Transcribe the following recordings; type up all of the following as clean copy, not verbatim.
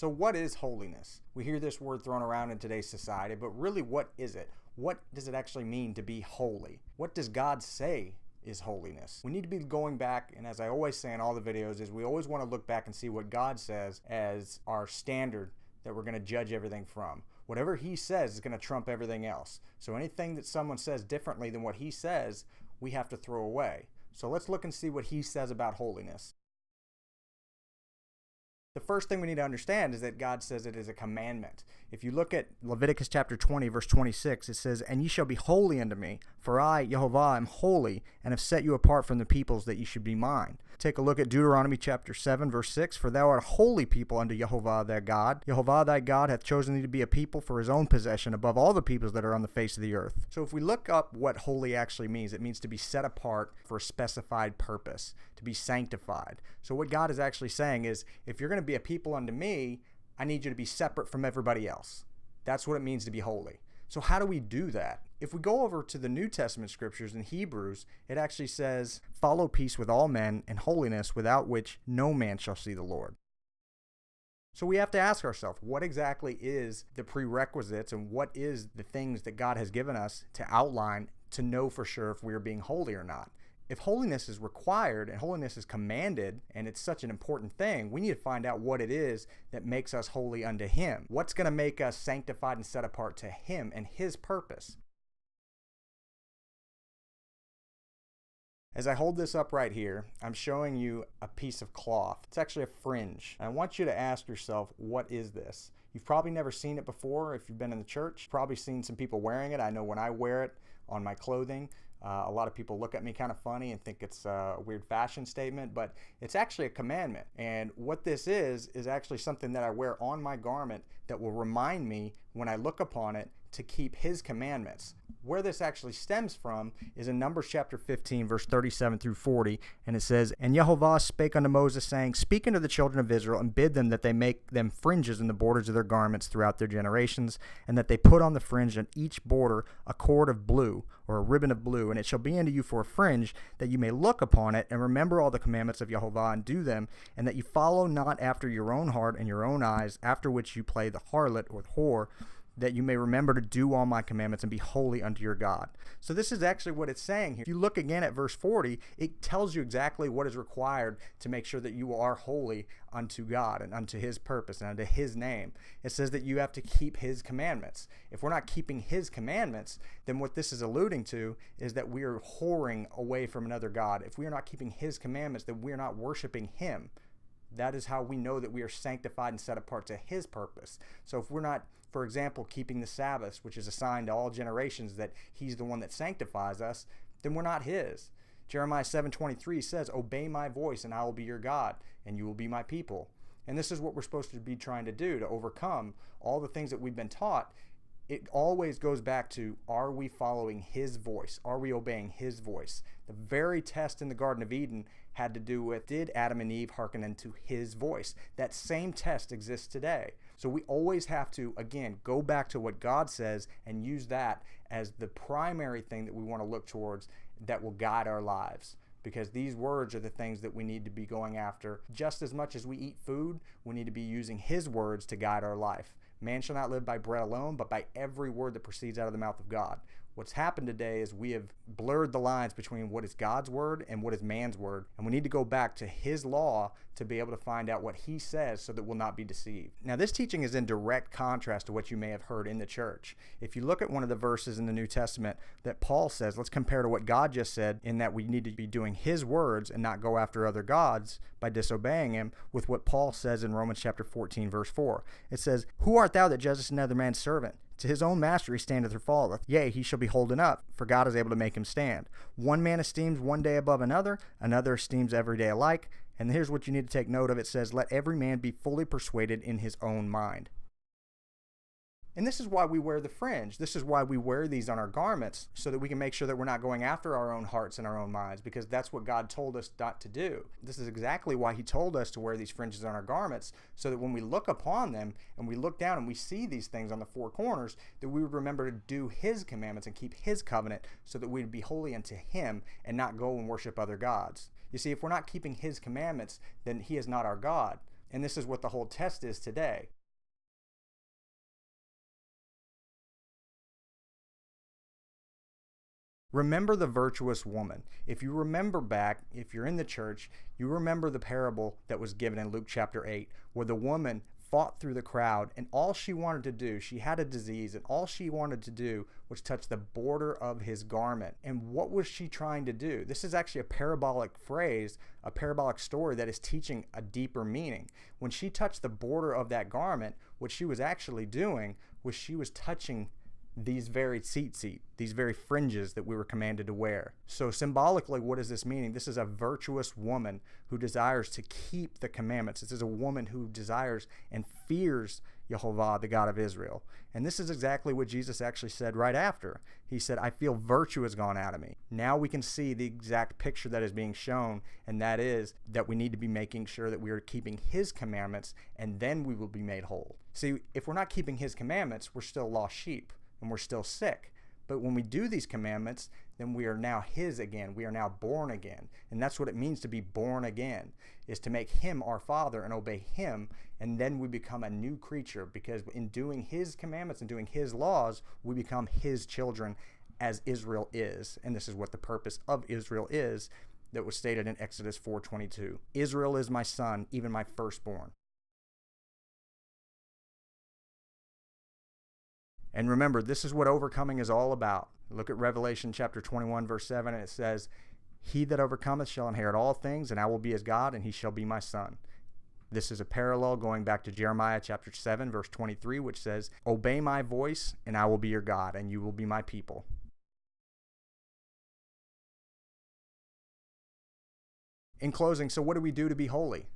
So what is holiness? We hear this word thrown around in today's society, but really what is it? What does it actually mean to be holy? What does God say is holiness? We need to be going back, and as I always say in all the videos, is we always want to look back and see what God says as our standard that we're going to judge everything from. Whatever he says is going to trump everything else. So anything that someone says differently than what he says, we have to throw away. So let's look and see what he says about holiness. The first thing we need to understand is that God says it is a commandment. If you look at Leviticus chapter 20, verse 26, it says, "And ye shall be holy unto me, for I, YehoVah, am holy, and have set you apart from the peoples that ye should be mine." Take a look at Deuteronomy chapter 7, verse 6, "For thou art a holy people unto YehoVah thy God. YehoVah thy God hath chosen thee to be a people for his own possession above all the peoples that are on the face of the earth." So if we look up what holy actually means, it means to be set apart for a specified purpose, to be sanctified. So what God is actually saying is, if you're going to be a people unto me, I need you to be separate from everybody else. That's what it means to be holy. So how do we do that? If we go over to the New Testament scriptures in Hebrews, it actually says, "Follow peace with all men and holiness, without which no man shall see the Lord." So we have to ask ourselves, what exactly is the prerequisites and what is the things that God has given us to outline to know for sure if we're being holy or not? If holiness is required and holiness is commanded, and it's such an important thing, we need to find out what it is that makes us holy unto him. What's going to make us sanctified and set apart to him and his purpose? As I hold this up right here, I'm showing you a piece of cloth. It's actually a fringe. And I want you to ask yourself, what is this? You've probably never seen it before if you've been in the church. You've probably seen some people wearing it. I know when I wear it on my clothing, a lot of people look at me kind of funny and think it's a weird fashion statement, but it's actually a commandment. And what this is actually something that I wear on my garment that will remind me when I look upon it to keep his commandments. Where this actually stems from is in Numbers chapter 15, verse 37 through 40, and it says, "And YehoVah spake unto Moses, saying, Speak unto the children of Israel, and bid them that they make them fringes in the borders of their garments throughout their generations, and that they put on the fringe on each border a cord of blue, or a ribbon of blue, and it shall be unto you for a fringe, that you may look upon it, and remember all the commandments of YehoVah, and do them, and that you follow not after your own heart and your own eyes, after which you play the harlot or the whore, that you may remember to do all my commandments and be holy unto your God." So this is actually what it's saying here. If you look again at verse 40, it tells you exactly what is required to make sure that you are holy unto God and unto his purpose and unto his name. It says that you have to keep his commandments. If we're not keeping his commandments, then what this is alluding to is that we are whoring away from another God. If we are not keeping his commandments, then we are not worshiping him. That is how we know that we are sanctified and set apart to his purpose. So if we're not, for example, keeping the Sabbath, which is assigned to all generations, that he's the one that sanctifies us, then we're not his. Jeremiah 7:23 says, "Obey my voice and I will be your God, and you will be my people." And this is what we're supposed to be trying to do to overcome all the things that we've been taught. It always goes back to, are we following his voice? Are we obeying his voice? The very test in the Garden of Eden had to do with, did Adam and Eve hearken unto his voice? That same test exists today. So we always have to, again, go back to what God says and use that as the primary thing that we want to look towards that will guide our lives. Because these words are the things that we need to be going after. Just as much as we eat food, we need to be using his words to guide our life. Man shall not live by bread alone, but by every word that proceeds out of the mouth of God. What's happened today is we have blurred the lines between what is God's word and what is man's word. And we need to go back to his law to be able to find out what he says so that we'll not be deceived. Now, this teaching is in direct contrast to what you may have heard in the church. If you look at one of the verses in the New Testament that Paul says, let's compare to what God just said in that we need to be doing his words and not go after other gods by disobeying him, with what Paul says in Romans chapter 14, verse 4. It says, "Who art thou that judgest another man's servant? To his own master he standeth or falleth. Yea, he shall be holden up, for God is able to make him stand. One man esteems one day above another, another esteems every day alike." And here's what you need to take note of. It says, "Let every man be fully persuaded in his own mind." And this is why we wear the fringe. This is why we wear these on our garments, so that we can make sure that we're not going after our own hearts and our own minds, because that's what God told us not to do. This is exactly why he told us to wear these fringes on our garments, so that when we look upon them and we look down and we see these things on the four corners, that we would remember to do his commandments and keep his covenant, so that we would be holy unto him and not go and worship other gods. You see, if we're not keeping his commandments, then he is not our God. And this is what the whole test is today. Remember the virtuous woman. If you remember back, if you're in the church, you remember the parable that was given in Luke chapter 8, where the woman fought through the crowd, and all she wanted to do, she had a disease, and all she wanted to do was touch the border of his garment. And what was she trying to do? This is actually a parabolic phrase, a parabolic story that is teaching a deeper meaning. When she touched the border of that garment, what she was actually doing was she was touching these very these very fringes that we were commanded to wear. So symbolically, what is this meaning? This is a virtuous woman who desires to keep the commandments. This is a woman who desires and fears YehoVah, the God of Israel. And this is exactly what Jesus actually said right after. He said, I feel virtue has gone out of me. Now we can see the exact picture that is being shown, and that is that we need to be making sure that we are keeping his commandments, and then we will be made whole. See, if we're not keeping his commandments, we're still lost sheep. And we're still sick. But when we do these commandments, then we are now his again. We are now born again. And that's what it means to be born again, is to make him our Father and obey him. And then we become a new creature, because in doing his commandments and doing his laws, we become his children as Israel is. And this is what the purpose of Israel is, that was stated in Exodus 4:22. Israel is my son, even my firstborn. And remember, this is what overcoming is all about. Look at Revelation chapter 21, verse 7, and it says, He that overcometh shall inherit all things, and I will be his God, and he shall be my son. This is a parallel going back to Jeremiah chapter 7, verse 23, which says, Obey my voice, and I will be your God, and you will be my people. In closing, so what do we do to be holy?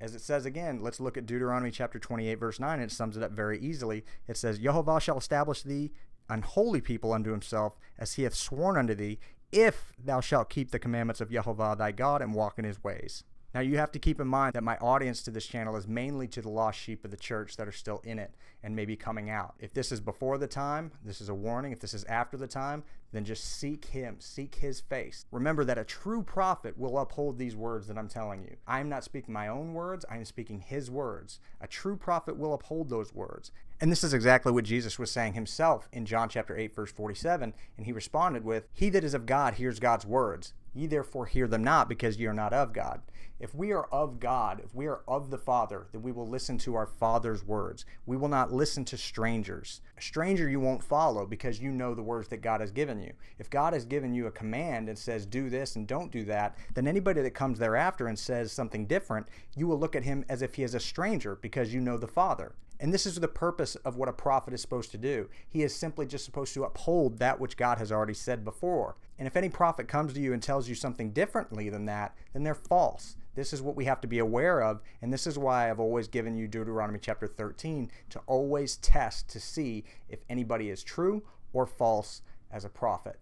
As it says again, let's look at Deuteronomy chapter 28, verse 9, and it sums it up very easily. It says, YehoVah shall establish thee an holy people unto himself, as he hath sworn unto thee, if thou shalt keep the commandments of YehoVah thy God and walk in his ways. Now you have to keep in mind that my audience to this channel is mainly to the lost sheep of the church that are still in it and maybe coming out. If this is before the time, this is a warning. If this is after the time, then just seek him, seek his face. Remember that a true prophet will uphold these words that I'm telling you. I am not speaking my own words, I am speaking his words. A true prophet will uphold those words. And this is exactly what Jesus was saying himself in John chapter 8, verse 47, and he responded with, He that is of God hears God's words. Ye therefore hear them not, because ye are not of God. If we are of God, if we are of the Father, then we will listen to our Father's words. We will not listen to strangers. A stranger you won't follow, because you know the words that God has given you. If God has given you a command and says do this and don't do that, then anybody that comes thereafter and says something different, you will look at him as if he is a stranger, because you know the Father. And this is the purpose of what a prophet is supposed to do. He is simply just supposed to uphold that which God has already said before. And if any prophet comes to you and tells you something differently than that, then they're false. This is what we have to be aware of, and this is why I've always given you Deuteronomy chapter 13 to always test to see if anybody is true or false as a prophet.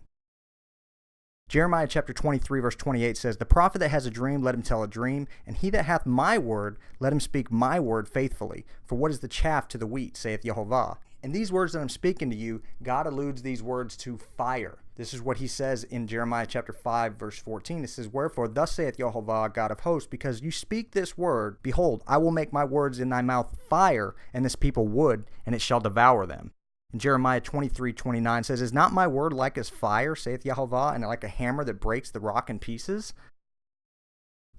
Jeremiah chapter 23, verse 28 says, The prophet that has a dream, let him tell a dream, and he that hath my word, let him speak my word faithfully. For what is the chaff to the wheat, saith YehoVah? And these words that I'm speaking to you, God alludes these words to fire. This is what he says in Jeremiah chapter 5, verse 14. It says, Wherefore thus saith YehoVah, God of hosts, because you speak this word, behold, I will make my words in thy mouth fire, and this people wood, and it shall devour them. And Jeremiah 23:29 says, Is not my word like as fire, saith YehoVah, and like a hammer that breaks the rock in pieces?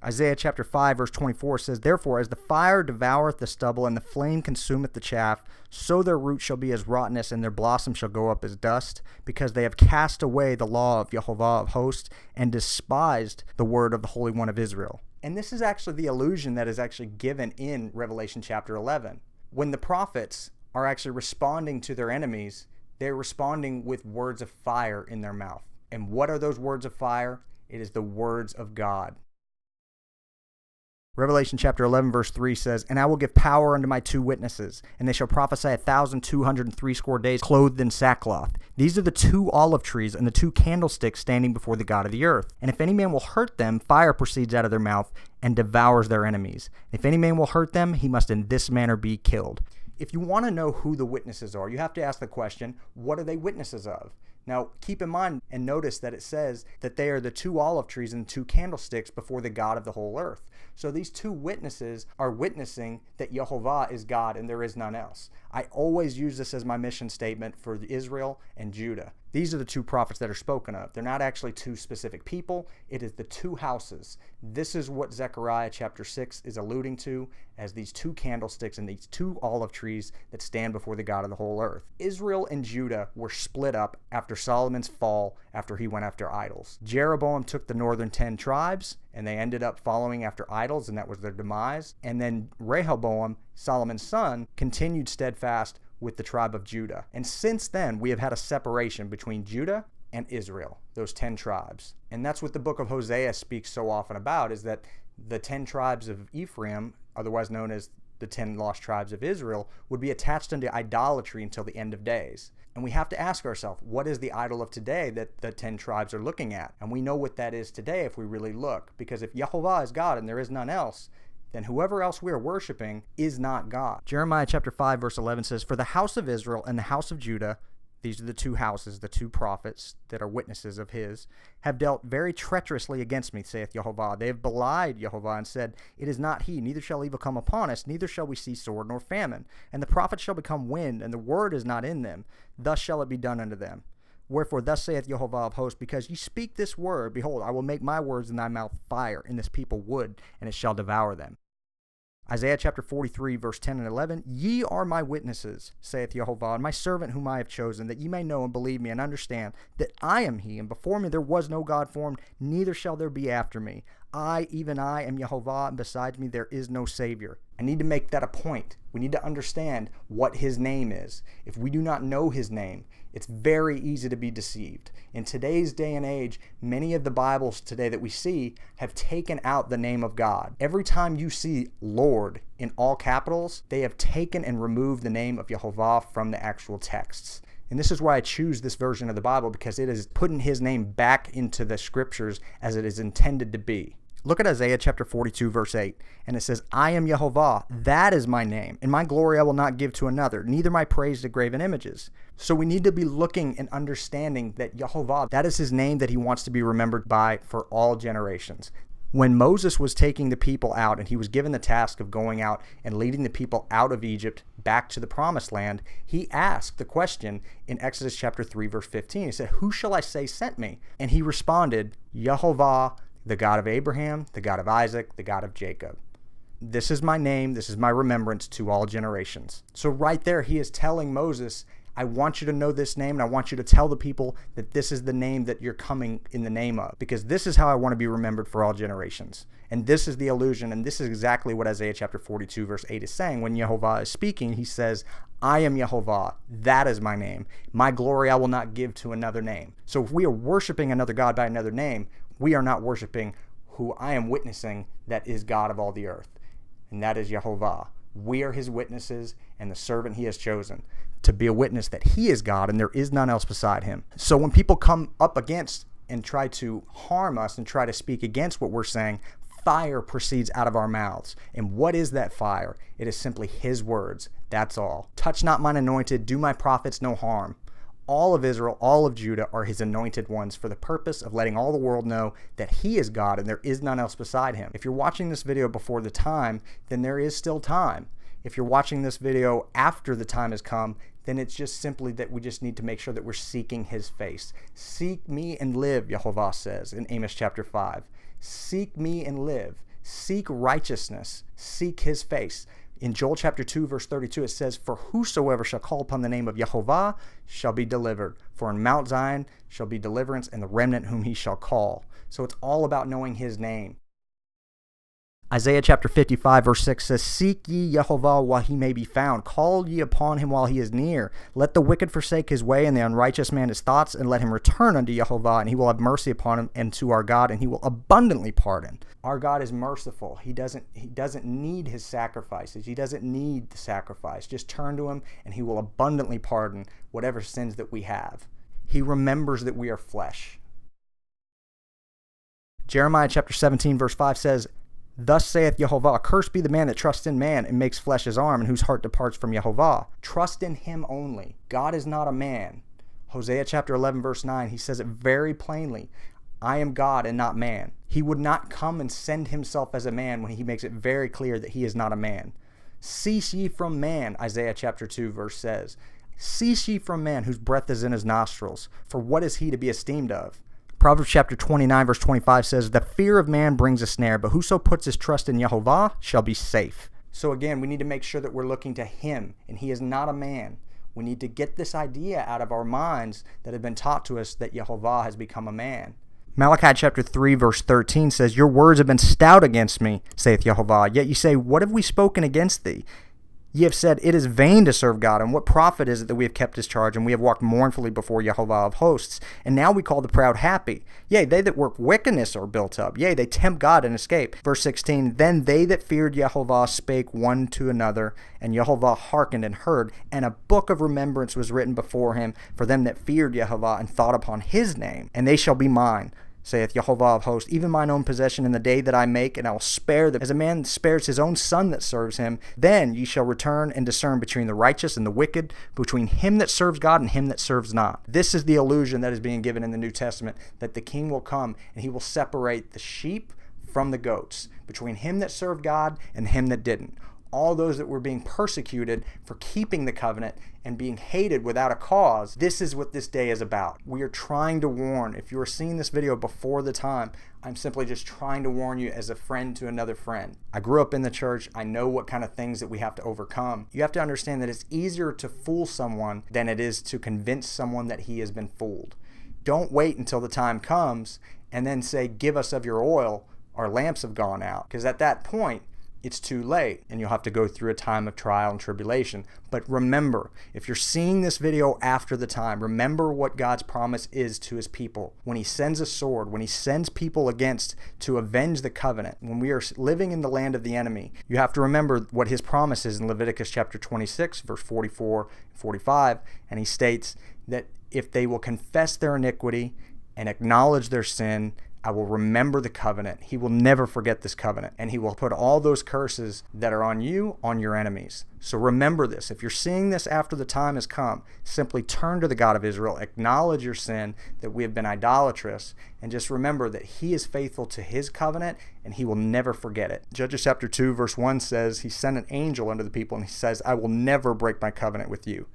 Isaiah chapter 5, verse 24 says, Therefore, as the fire devoureth the stubble, and the flame consumeth the chaff, so their root shall be as rottenness, and their blossom shall go up as dust, because they have cast away the law of YehoVah of hosts, and despised the word of the Holy One of Israel. And this is actually the allusion that is actually given in Revelation chapter 11. When the prophets are actually responding to their enemies, they're responding with words of fire in their mouth. And what are those words of fire? It is the words of God. Revelation chapter 11, verse 3 says, And I will give power unto my 2 witnesses, and they shall prophesy 1,260 days, clothed in sackcloth. These are the 2 olive trees and the 2 candlesticks standing before the God of the earth. And if any man will hurt them, fire proceeds out of their mouth and devours their enemies. If any man will hurt them, he must in this manner be killed. If you want to know who the witnesses are, you have to ask the question, what are they witnesses of? Now, keep in mind and notice that it says that they are the 2 olive trees and 2 candlesticks before the God of the whole earth. So these 2 witnesses are witnessing that YehoVah is God and there is none else. I always use this as my mission statement for Israel and Judah. These are the 2 prophets that are spoken of. They're not actually 2 specific people. It is the 2 houses. This is what Zechariah chapter 6 is alluding to as these 2 candlesticks and these 2 olive trees that stand before the God of the whole earth. Israel and Judah were split up after Solomon's fall, after he went after idols. Jeroboam took the northern 10 tribes and they ended up following after idols, and that was their demise. And then Rehoboam, Solomon's son, continued steadfast with the tribe of Judah. And since then, we have had a separation between Judah and Israel, those 10 tribes. And that's what the book of Hosea speaks so often about, is that the 10 tribes of Ephraim, otherwise known as the 10 lost tribes of Israel, would be attached unto idolatry until the end of days. And we have to ask ourselves, what is the idol of today that the 10 tribes are looking at? And we know what that is today if we really look. Because if YehoVah is God and there is none else, then whoever else we are worshiping is not God. Jeremiah chapter 5 verse 11 says, "For the house of Israel and the house of Judah," these are the 2 houses, the 2 prophets that are witnesses of his, "have dealt very treacherously against me, saith YehoVah. They have belied YehoVah and said, It is not he, neither shall evil come upon us, neither shall we see sword nor famine. And the prophets shall become wind, and the word is not in them. Thus shall it be done unto them. Wherefore thus saith YehoVah of hosts, because ye speak this word, behold, I will make my words in thy mouth fire, and this people wood, and it shall devour them." Isaiah chapter 43, verse 10 and 11, "Ye are my witnesses, saith YehoVah, and my servant whom I have chosen, that ye may know and believe me and understand that I am he, and before me there was no God formed, neither shall there be after me. I, even I, am YehoVah, and besides me there is no Savior." I need to make that a point. We need to understand what his name is. If we do not know his name, it's very easy to be deceived. In today's day and age, many of the Bibles today that we see have taken out the name of God. Every time you see Lord in all capitals, they have taken and removed the name of YehoVah from the actual texts. And this is why I choose this version of the Bible, because it is putting his name back into the scriptures as it is intended to be. Look at Isaiah chapter 42, verse 8, and it says, "I am YehoVah, that is my name, and my glory I will not give to another, neither my praise to graven images." So we need to be looking and understanding that YehoVah, that is his name that he wants to be remembered by for all generations. When Moses was taking the people out and he was given the task of going out and leading the people out of Egypt back to the promised land, he asked the question in Exodus chapter 3, verse 15. He said, "Who shall I say sent me?" And he responded, "YehoVah, the God of Abraham, the God of Isaac, the God of Jacob. This is my name, this is my remembrance to all generations." So right there, he is telling Moses, I want you to know this name, and I want you to tell the people that this is the name that you're coming in the name of, because this is how I want to be remembered for all generations. And this is the illusion, and this is exactly what Isaiah chapter 42, verse 8 is saying. When YehoVah is speaking, he says, "I am YehoVah, that is my name. My glory I will not give to another name." So if we are worshiping another God by another name, we are not worshiping who I am witnessing that is God of all the earth, and that is YehoVah. We are his witnesses and the servant he has chosen to be a witness that he is God and there is none else beside him. So when people come up against and try to harm us and try to speak against what we're saying, fire proceeds out of our mouths. And what is that fire? It is simply his words. That's all. "Touch not mine anointed, do my prophets no harm." All of Israel, all of Judah are his anointed ones for the purpose of letting all the world know that he is God and there is none else beside him. If you're watching this video before the time, then there is still time. If you're watching this video after the time has come, then it's just simply that we just need to make sure that we're seeking his face. "Seek me and live," YehoVah says in Amos chapter 5. Seek me and live. Seek righteousness. Seek his face. In Joel chapter 2, verse 32, it says, "For whosoever shall call upon the name of YehoVah shall be delivered. For in Mount Zion shall be deliverance, and the remnant whom he shall call." So it's all about knowing his name. Isaiah chapter 55, verse 6 says, "Seek ye YehoVah while he may be found. Call ye upon him while he is near. Let the wicked forsake his way, and the unrighteous man his thoughts, and let him return unto YehoVah, and he will have mercy upon him, and to our God, and he will abundantly pardon." Our God is merciful. He doesn't need his sacrifices. He doesn't need the sacrifice. Just turn to him, and he will abundantly pardon whatever sins that we have. He remembers that we are flesh. Jeremiah chapter 17, verse 5 says, "Thus saith YehoVah, cursed be the man that trusts in man and makes flesh his arm, and whose heart departs from YehoVah." Trust in him only. God is not a man. Hosea chapter 11 verse 9, he says it very plainly. I am God and not man. He would not come and send himself as a man when he makes it very clear that he is not a man. Cease ye from man, Isaiah chapter 2 verse says. Cease ye from man whose breath is in his nostrils, for what is he to be esteemed of? Proverbs chapter 29 verse 25 says, the fear of man brings a snare, but whoso puts his trust in YehoVah shall be safe. So again, we need to make sure that we're looking to him, and he is not a man. We need to get this idea out of our minds that have been taught to us that YehoVah has become a man. Malachi chapter 3 verse 13 says, your words have been stout against me, saith YehoVah. Yet you say, what have we spoken against thee? Ye have said, it is vain to serve God, and what profit is it that we have kept his charge, and we have walked mournfully before YehoVah of hosts? And now we call the proud happy. Yea, they that work wickedness are built up. Yea, they tempt God and escape. Verse 16, then they that feared YehoVah spake one to another, and YehoVah hearkened and heard, and a book of remembrance was written before him for them that feared YehoVah and thought upon his name. And they shall be mine, saith YehoVah of hosts, even mine own possession in the day that I make, and I will spare them as a man spares his own son that serves him. Then ye shall return and discern between the righteous and the wicked, between him that serves God and him that serves not. This is the illusion that is being given in the New Testament, that the king will come and he will separate the sheep from the goats, between him that served God and him that didn't. All those that were being persecuted for keeping the covenant and being hated without a cause. This is what this day is about. We are trying to warn. If you are seeing this video before the time, I'm simply just trying to warn you as a friend to another friend. I grew up in the church. I know what kind of things that we have to overcome. You have to understand that it's easier to fool someone than it is to convince someone that he has been fooled. Don't wait until the time comes and then say, give us of your oil. Our lamps have gone out. Because at that point, it's too late, and you'll have to go through a time of trial and tribulation. But remember, if you're seeing this video after the time, remember what God's promise is to his people. When he sends a sword, when he sends people against to avenge the covenant, when we are living in the land of the enemy, you have to remember what his promise is in Leviticus chapter 26, verse 44 and 45. And he states that if they will confess their iniquity and acknowledge their sin, I will remember the covenant. He will never forget this covenant, and he will put all those curses that are on you on your enemies. So remember this. If you're seeing this after the time has come, simply turn to the God of Israel, acknowledge your sin, that we have been idolatrous, and just remember that he is faithful to his covenant, and he will never forget it. Judges chapter 2 verse 1 says, he sent an angel unto the people, and he says, I will never break my covenant with you.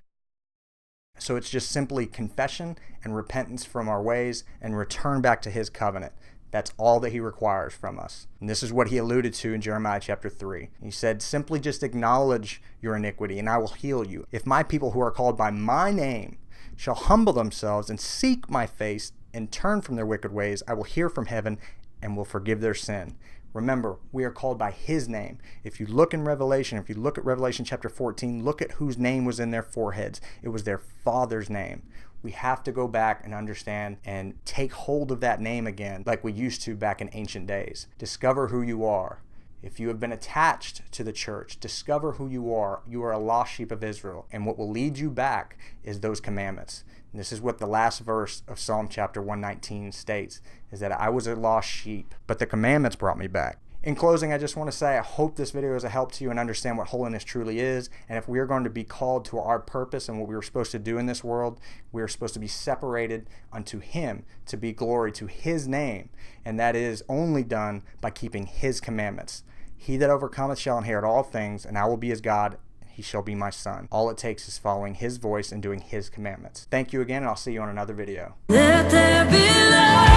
So it's just simply confession and repentance from our ways and return back to his covenant. That's all that he requires from us. And this is what he alluded to in Jeremiah chapter 3. He said, simply just acknowledge your iniquity and I will heal you. If my people who are called by my name shall humble themselves and seek my face and turn from their wicked ways, I will hear from heaven and will forgive their sin. Remember, we are called by his name. If you look in Revelation, if you look at Revelation chapter 14, look at whose name was in their foreheads. It was their Father's name. We have to go back and understand and take hold of that name again like we used to back in ancient days. Discover who you are. If you have been attached to the church, discover who you are. You are a lost sheep of Israel. And what will lead you back is those commandments. And this is what the last verse of Psalm chapter 119 states, is that I was a lost sheep, but the commandments brought me back. In closing, I just want to say I hope this video is a help to you and understand what holiness truly is. And if we are going to be called to our purpose and what we were supposed to do in this world, we are supposed to be separated unto him to be glory to his name. And that is only done by keeping his commandments. He that overcometh shall inherit all things, and I will be his God, he shall be my son. All it takes is following his voice and doing his commandments. Thank you again, and I'll see you on another video. Let there be light.